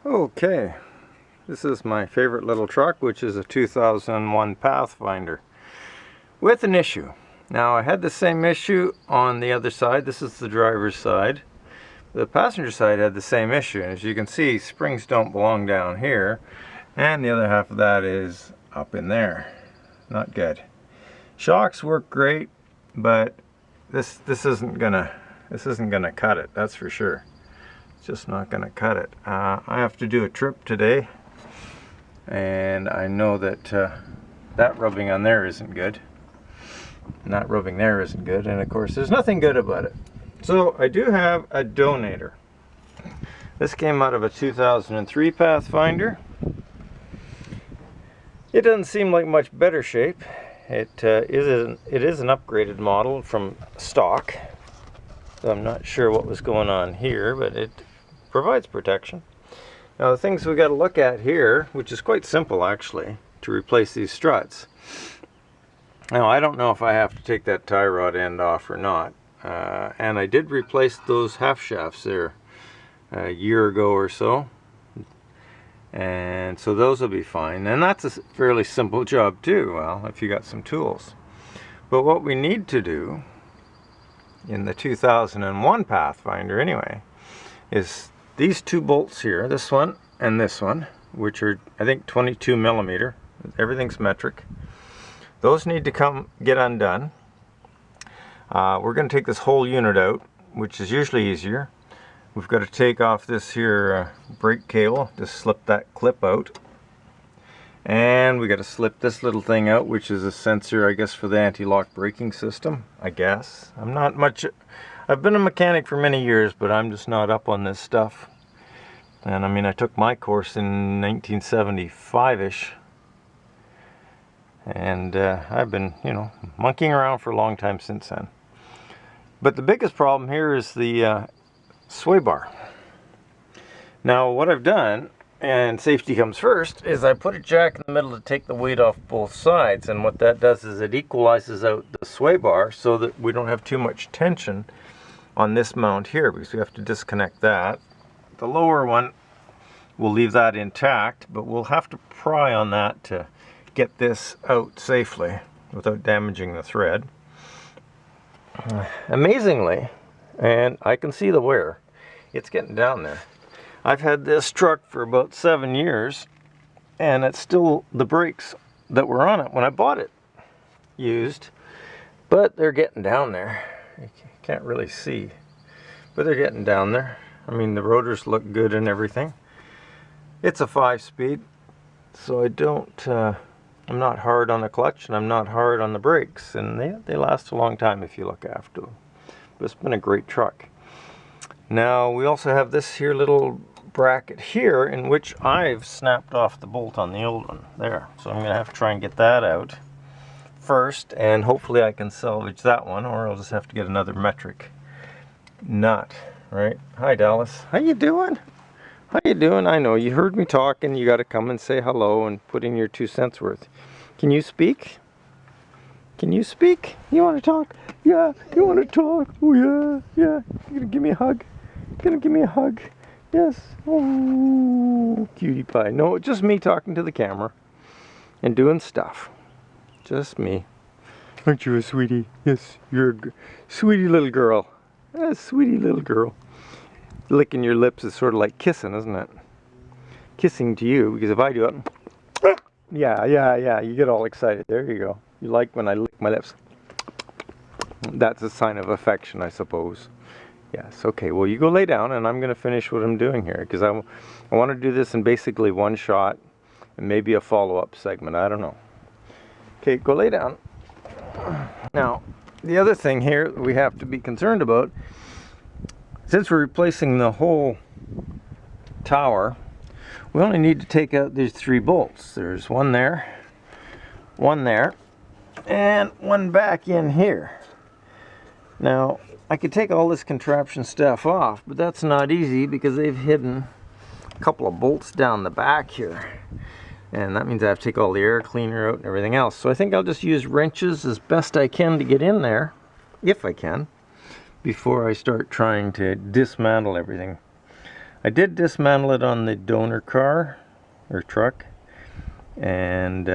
Okay, this is my favorite little truck, which is a 2001 Pathfinder with an issue. Now, I had the same issue on the other side. This is the driver's side. The passenger side had the same issue, and as you can see, springs don't belong down here, and the other half of that is up in there. Not good. Shocks work great, but this isn't gonna cut it, that's for sure. It's just not gonna cut it. I have to do a trip today, and I know that that rubbing on there isn't good. And that rubbing there isn't good, and of course there's nothing good about it. So I do have a donator. This came out of a 2003 Pathfinder. It doesn't seem like much better shape. It is an upgraded model from stock. So I'm not sure what was going on here, but it provides protection. Now the things we got to look at here, which is quite simple actually, to replace these struts. Now I don't know if I have to take that tie rod end off or not. And I did replace those half shafts there a year ago or so. And so those will be fine. And that's a fairly simple job too, well, if you got some tools. But what we need to do in the 2001 Pathfinder anyway, is these two bolts here, this one and this one, which are I think 22 millimeter. Everything's metric. Those need to get undone. We're going to take this whole unit out, which is usually easier. We've got to take off this here brake cable, just slip that clip out. And we got to slip this little thing out, which is a sensor, I guess, for the anti-lock braking system, I guess. I've been a mechanic for many years, but I'm just not up on this stuff. And I mean, I took my course in 1975-ish. And I've been, monkeying around for a long time since then. But the biggest problem here is the sway bar. Now what I've done, and safety comes first, is I put a jack in the middle to take the weight off both sides, and what that does is it equalizes out the sway bar so that we don't have too much tension on this mount here, because we have to disconnect that. The lower one, we'll leave that intact, but we'll have to pry on that to get this out safely without damaging the thread. Amazingly, and I can see the wear, it's getting down there. I've had this truck for about 7 years, and it's still the brakes that were on it when I bought it used, but they're getting down there. You can't really see, but they're getting down there. I mean, the rotors look good and everything. It's a 5-speed, so I'm not hard on the clutch, and I'm not hard on the brakes, and they last a long time if you look after them. But it's been a great truck. Now we also have this here little bracket here, in which I've snapped off the bolt on the old one there. So I'm going to have to try and get that out first, and hopefully I can salvage that one, or I'll just have to get another metric nut. Right? Hi Dallas. How you doing? How you doing? I know you heard me talking. You got to come and say hello and put in your 2 cents worth. Can you speak? Can you speak? You want to talk? Yeah, you want to talk? Oh yeah, yeah. You gonna give me a hug? Gonna give me a hug? Yes. Oh, cutie pie. No, just me talking to the camera and doing stuff. Just me. Aren't you a sweetie? Yes, you're a sweetie little girl. A sweetie little girl. Licking your lips is sort of like kissing, isn't it? Kissing to you, because if I do it, yeah, you get all excited. There you go. You like when I lick my lips. That's a sign of affection, I suppose. Yes, okay, well you go lay down, and I'm going to finish what I'm doing here, because I want to do this in basically one shot, and maybe a follow-up segment, I don't know. Okay, go lay down. Now, the other thing here we have to be concerned about, since we're replacing the whole tower, we only need to take out these 3 bolts. There's one there, and one back in here. Now, I could take all this contraption stuff off, but that's not easy because they've hidden a couple of bolts down the back here. And that means I have to take all the air cleaner out and everything else. So I think I'll just use wrenches as best I can to get in there, if I can, before I start trying to dismantle everything. I did dismantle it on the donor car or truck, and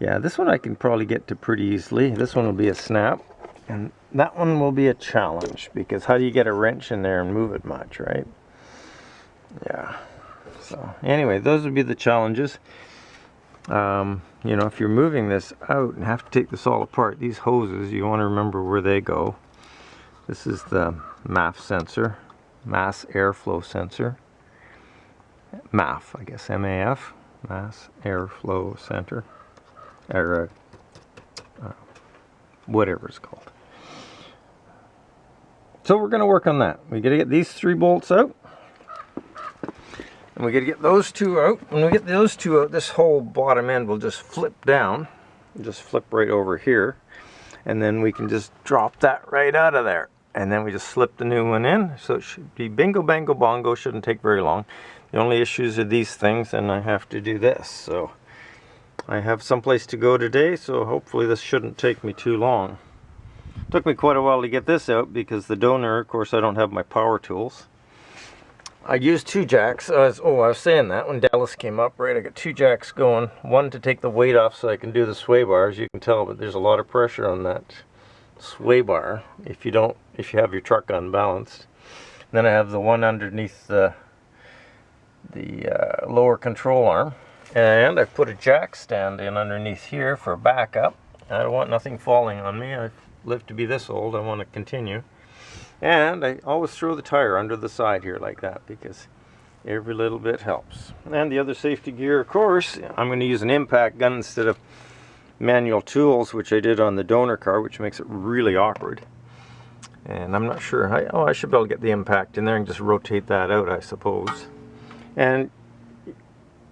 yeah, this one I can probably get to pretty easily. This one will be a snap, and that one will be a challenge, because how do you get a wrench in there and move it much, right? Yeah. So anyway, those would be the challenges. You know, if you're moving this out and have to take this all apart, these hoses, you want to remember where they go. This is the MAF sensor, mass airflow sensor. MAF, I guess, M-A-F, mass airflow center, or whatever it's called. So we're going to work on that. We got to get these 3 bolts out, and we got to get those 2 out. When we get those 2 out, this whole bottom end will just flip down, just flip right over here, and then we can just drop that right out of there. And then we just slip the new one in, so it should be bingo, bango, bongo. Shouldn't take very long. The only issues are these things, and I have to do this. So I have someplace to go today, so hopefully this shouldn't take me too long. Took me quite a while to get this out, because the donor, of course, I don't have my power tools. I used 2 jacks. I was saying that when Dallas came up, right? I got 2 jacks going. One to take the weight off so I can do the sway bars. You can tell, but there's a lot of pressure on that sway bar if you have your truck unbalanced. And then I have the one underneath the lower control arm, and I put a jack stand in underneath here for backup. I don't want nothing falling on me. I've lived to be this old. I want to continue. And I always throw the tire under the side here like that, because every little bit helps. And the other safety gear, of course, I'm going to use an impact gun instead of manual tools, which I did on the donor car, which makes it really awkward. And I'm not sure. I should be able to get the impact in there and just rotate that out, I suppose. And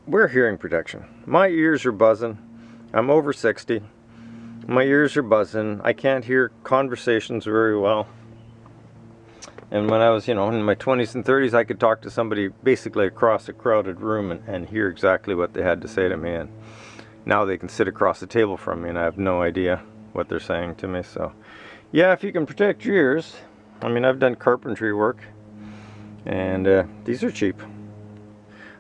wear hearing protection. My ears are buzzing. I'm over 60. My ears are buzzing. I can't hear conversations very well. And when I was, you know, in my 20s and 30s, I could talk to somebody basically across a crowded room and hear exactly what they had to say to me. And now they can sit across the table from me and I have no idea what they're saying to me. So yeah, if you can protect your ears. I mean, I've done carpentry work, and these are cheap.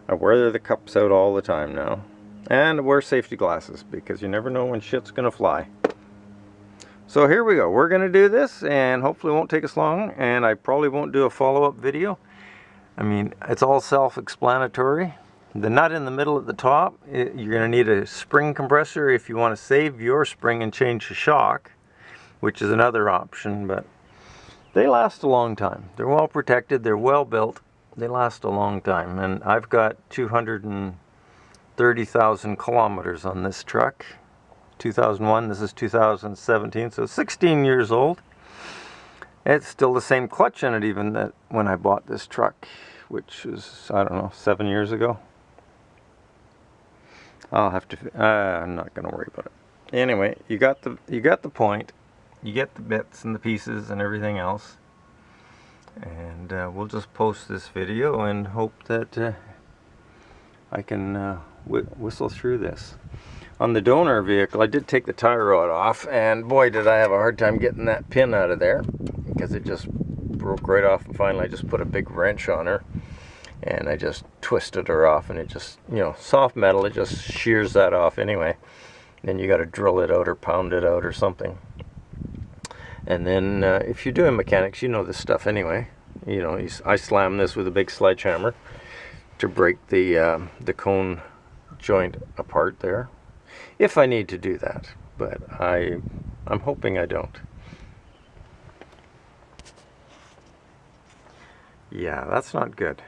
I wear the cups out all the time now, and I wear safety glasses, because you never know when shit's gonna fly. So here we go. We're gonna do this, and hopefully it won't take us long, and I probably won't do a follow-up video. I mean, it's all self-explanatory. The nut in the middle at the top, you're going to need a spring compressor if you want to save your spring and change the shock, which is another option, but they last a long time. They're well protected, they're well built, they last a long time. And I've got 230,000 kilometers on this truck. 2001, this is 2017, so 16 years old. It's still the same clutch in it even that when I bought this truck, which was, I don't know, 7 years ago. I'll have to, I'm not going to worry about it. Anyway, you got the point. You get the bits and the pieces and everything else. And we'll just post this video and hope that I can whistle through this. On the donor vehicle, I did take the tie rod off, and boy did I have a hard time getting that pin out of there, because it just broke right off, and finally I just put a big wrench on her. And I just twisted her off, and it just, you know, soft metal, it just shears that off anyway. Then you got to drill it out or pound it out or something. And then if you're doing mechanics, you know this stuff anyway. You know, I slam this with a big sledgehammer to break the cone joint apart there, if I need to do that. But I'm hoping I don't. Yeah, that's not good.